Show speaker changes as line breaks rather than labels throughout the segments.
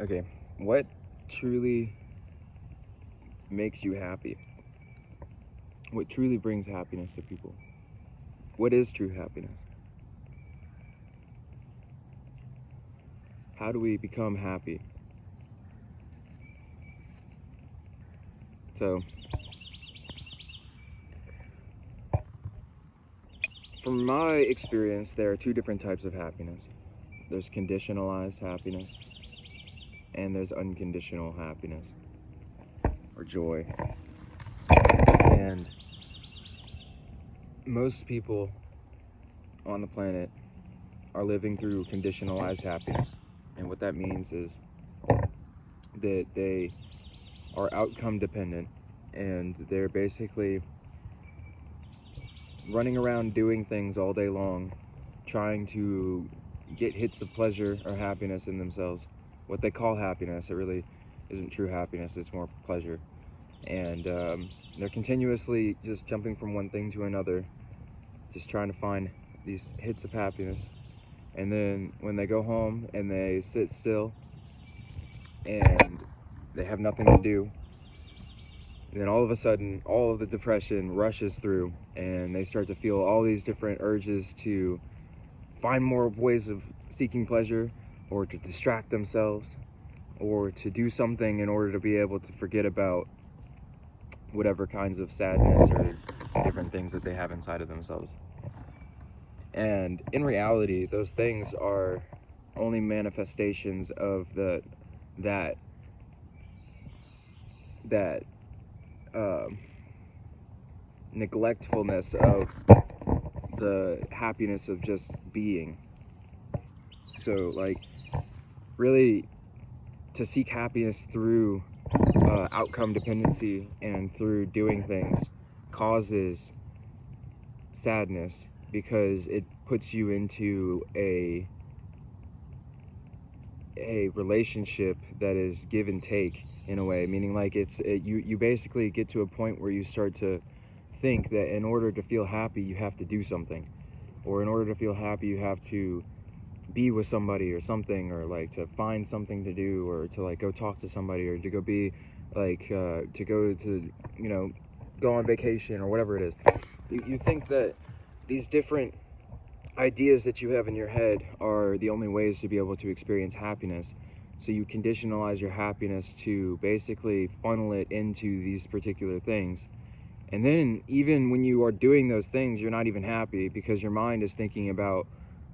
Okay, what truly makes you happy? What truly brings happiness to people? What is true happiness? How do we become happy? So, from my experience, there are two different types of happiness. There's conditionalized happiness, and there's unconditional happiness or joy. And most people on the planet are living through conditionalized happiness. And what that means is that they are outcome dependent, and they're basically running around doing things all day long, trying to get hits of pleasure or happiness in themselves. What they call happiness, it really isn't true happiness, it's more pleasure. And they're continuously just jumping from one thing to another, just trying to find these hits of happiness. And then when they go home and they sit still and they have nothing to do, and then all of a sudden, all of the depression rushes through, and they start to feel all these different urges to find more ways of seeking pleasure, or to distract themselves, or to do something in order to be able to forget about whatever kinds of sadness or different things that they have inside of themselves. And in reality, those things are only manifestations of that that neglectfulness of the happiness of just being. So, like, really, to seek happiness through outcome dependency and through doing things causes sadness, because it puts you into a relationship that is give and take in a way, meaning like you basically get to a point where you start to think that in order to feel happy you have to do something, or in order to feel happy you have to be with somebody or something, or like to find something to do, or to like go talk to somebody, or to go be like to go to, you know, go on vacation or whatever it is. You think that these different ideas that you have in your head are the only ways to be able to experience happiness. So you conditionalize your happiness to basically funnel it into these particular things. And then even when you are doing those things, you're not even happy, because your mind is thinking about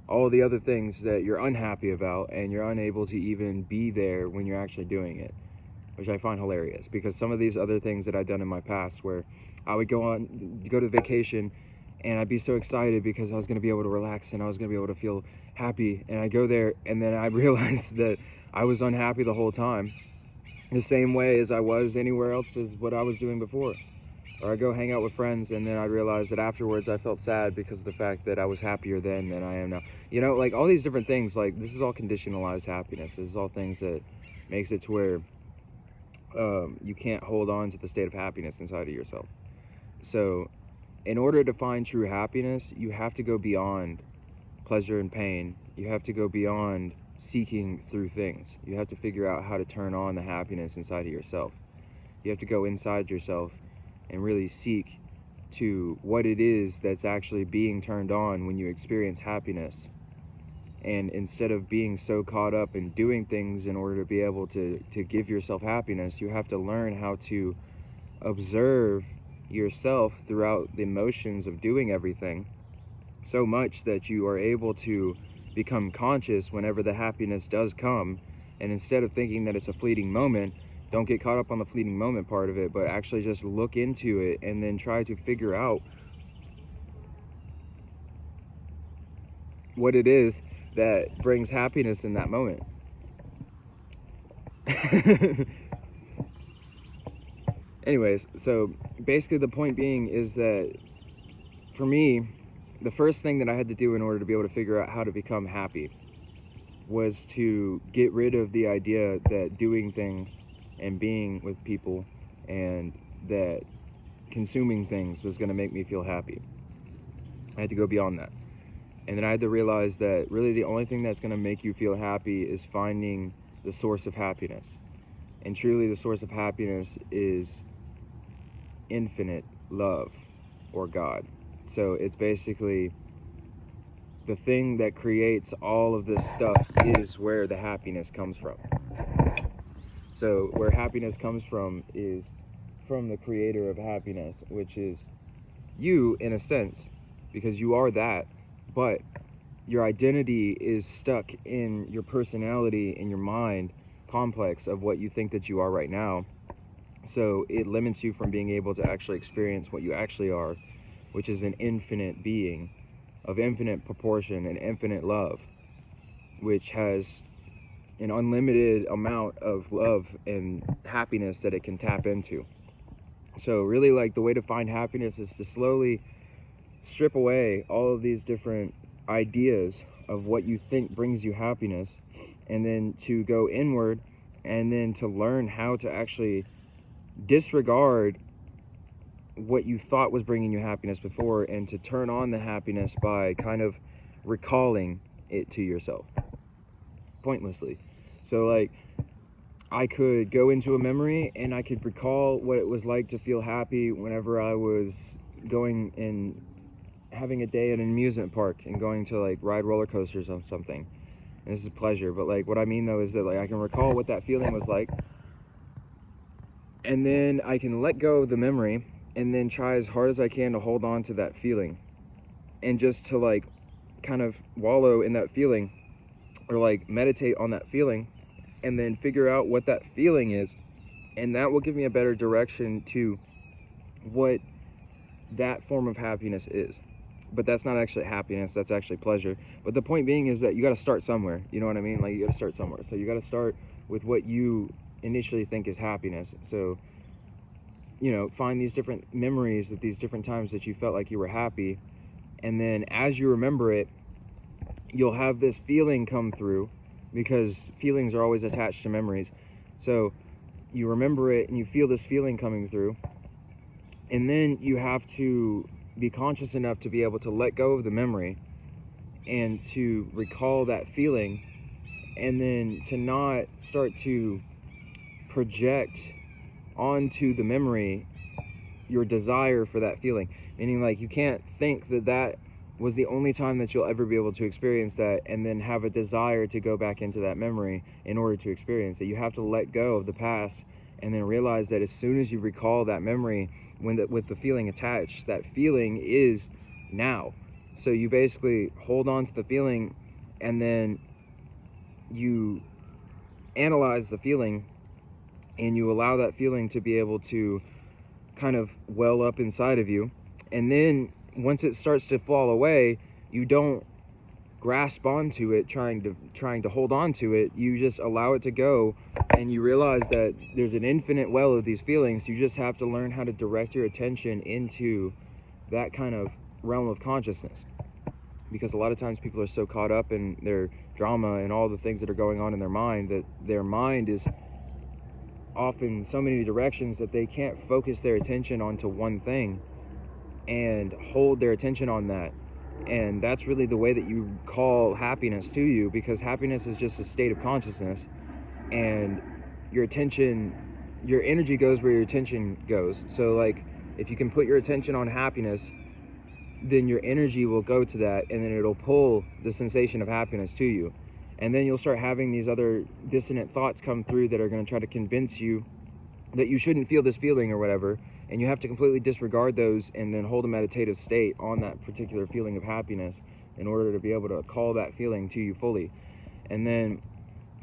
all the other things that you're unhappy about, and you're unable to even be there when you're actually doing it, which I find hilarious, because some of these other things that I've done in my past, where I would go to vacation, and I'd be so excited because I was going to be able to relax and I was going to be able to feel happy, and I go there and then I realized that I was unhappy the whole time, the same way as I was anywhere else as what I was doing before. Or I go hang out with friends, and then I realized that afterwards I felt sad because of the fact that I was happier then than I am now. You know, like all these different things, like this is all conditionalized happiness. This is all things that makes it to where you can't hold on to the state of happiness inside of yourself. So in order to find true happiness, you have to go beyond pleasure and pain. You have to go beyond seeking through things. You have to figure out how to turn on the happiness inside of yourself. You have to go inside yourself and really seek to what it is that's actually being turned on when you experience happiness. And instead of being so caught up in doing things in order to be able to give yourself happiness, you have to learn how to observe yourself throughout the emotions of doing everything, so much that you are able to become conscious whenever the happiness does come. And instead of thinking that it's a fleeting moment, don't get caught up on the fleeting moment part of it, but actually just look into it and then try to figure out what it is that brings happiness in that moment. Anyways, so basically the point being is that for me, the first thing that I had to do in order to be able to figure out how to become happy was to get rid of the idea that doing things and being with people and that consuming things was going to make me feel happy. I had to go beyond that. And then I had to realize that really the only thing that's going to make you feel happy is finding the source of happiness. And truly the source of happiness is infinite love, or God. So it's basically the thing that creates all of this stuff is where the happiness comes from. So where happiness comes from is from the creator of happiness, which is you, in a sense, because you are that, but your identity is stuck in your personality, in your mind complex of what you think that you are right now. So it limits you from being able to actually experience what you actually are, which is an infinite being of infinite proportion and infinite love, which has an unlimited amount of love and happiness that it can tap into. So really, like, the way to find happiness is to slowly strip away all of these different ideas of what you think brings you happiness, and then to go inward, and then to learn how to actually disregard what you thought was bringing you happiness before, and to turn on the happiness by kind of recalling it to yourself pointlessly. So like, I could go into a memory and I could recall what it was like to feel happy whenever I was going and having a day at an amusement park and going to like ride roller coasters on something. And this is pleasure, but like what I mean though is that like I can recall what that feeling was like, and then I can let go of the memory and then try as hard as I can to hold on to that feeling, and just to like kind of wallow in that feeling, or like meditate on that feeling, and then figure out what that feeling is, and that will give me a better direction to what that form of happiness is. But that's not actually happiness, that's actually pleasure. But the point being is that you got to start somewhere, you know what I mean? Like, you got to start somewhere. So you got to start with what you initially think is happiness. So, you know, find these different memories at these different times that you felt like you were happy, and then as you remember it, you'll have this feeling come through, because feelings are always attached to memories. So you remember it and you feel this feeling coming through, and then you have to be conscious enough to be able to let go of the memory and to recall that feeling, and then to not start to project onto the memory your desire for that feeling. Meaning, like, you can't think that that was the only time that you'll ever be able to experience that, and then have a desire to go back into that memory in order to experience it. You have to let go of the past, and then realize that as soon as you recall that memory with the feeling attached, that feeling is now. So you basically hold on to the feeling, and then you analyze the feeling, and you allow that feeling to be able to kind of well up inside of you. And then once it starts to fall away, you don't grasp onto it trying to hold on to it. You just allow it to go, and you realize that there's an infinite well of these feelings. You just have to learn how to direct your attention into that kind of realm of consciousness, because a lot of times people are so caught up in their drama and all the things that are going on in their mind, that their mind is off in so many directions that they can't focus their attention onto one thing and hold their attention on that. And that's really the way that you call happiness to you, because happiness is just a state of consciousness, and your energy goes where your attention goes. So like, if you can put your attention on happiness, then your energy will go to that, and then it'll pull the sensation of happiness to you. And then you'll start having these other dissonant thoughts come through that are going to try to convince you that you shouldn't feel this feeling or whatever, and you have to completely disregard those and then hold a meditative state on that particular feeling of happiness in order to be able to call that feeling to you fully. And then,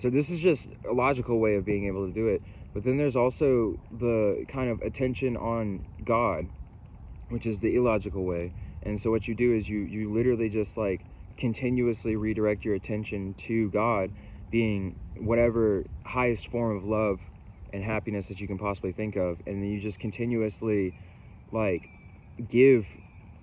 so this is just a logical way of being able to do it. But then there's also the kind of attention on God, which is the illogical way. And so what you do is you literally just like continuously redirect your attention to God being whatever highest form of love and happiness that you can possibly think of, and then you just continuously like give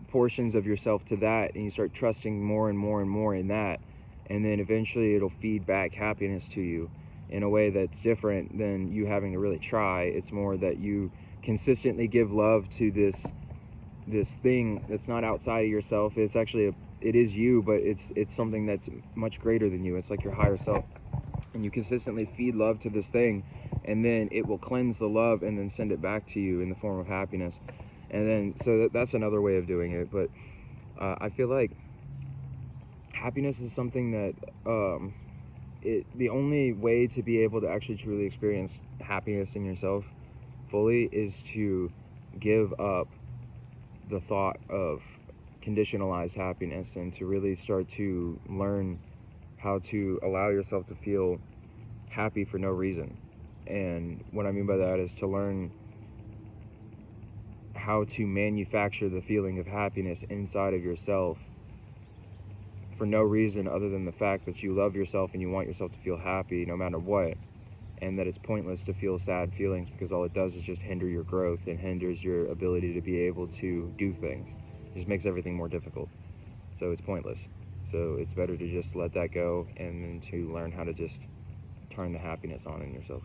portions of yourself to that, and you start trusting more and more and more in that, and then eventually it'll feed back happiness to you in a way that's different than you having to really try. It's more that you consistently give love to this thing that's not outside of yourself. It's actually it is you, but it's something that's much greater than you. It's like your higher self. and you consistently feed love to this thing, and then it will cleanse the love and then send it back to you in the form of happiness. And then so that's another way of doing it. But I feel like happiness is something that the only way to be able to actually truly experience happiness in yourself fully is to give up the thought of conditionalized happiness, and to really start to learn how to allow yourself to feel happy for no reason. And what I mean by that is to learn how to manufacture the feeling of happiness inside of yourself for no reason other than the fact that you love yourself and you want yourself to feel happy no matter what, and that it's pointless to feel sad feelings, because all it does is just hinder your growth and hinders your ability to be able to do things. It just makes everything more difficult. So it's pointless. So it's better to just let that go and then to learn how to just turn the happiness on in yourself.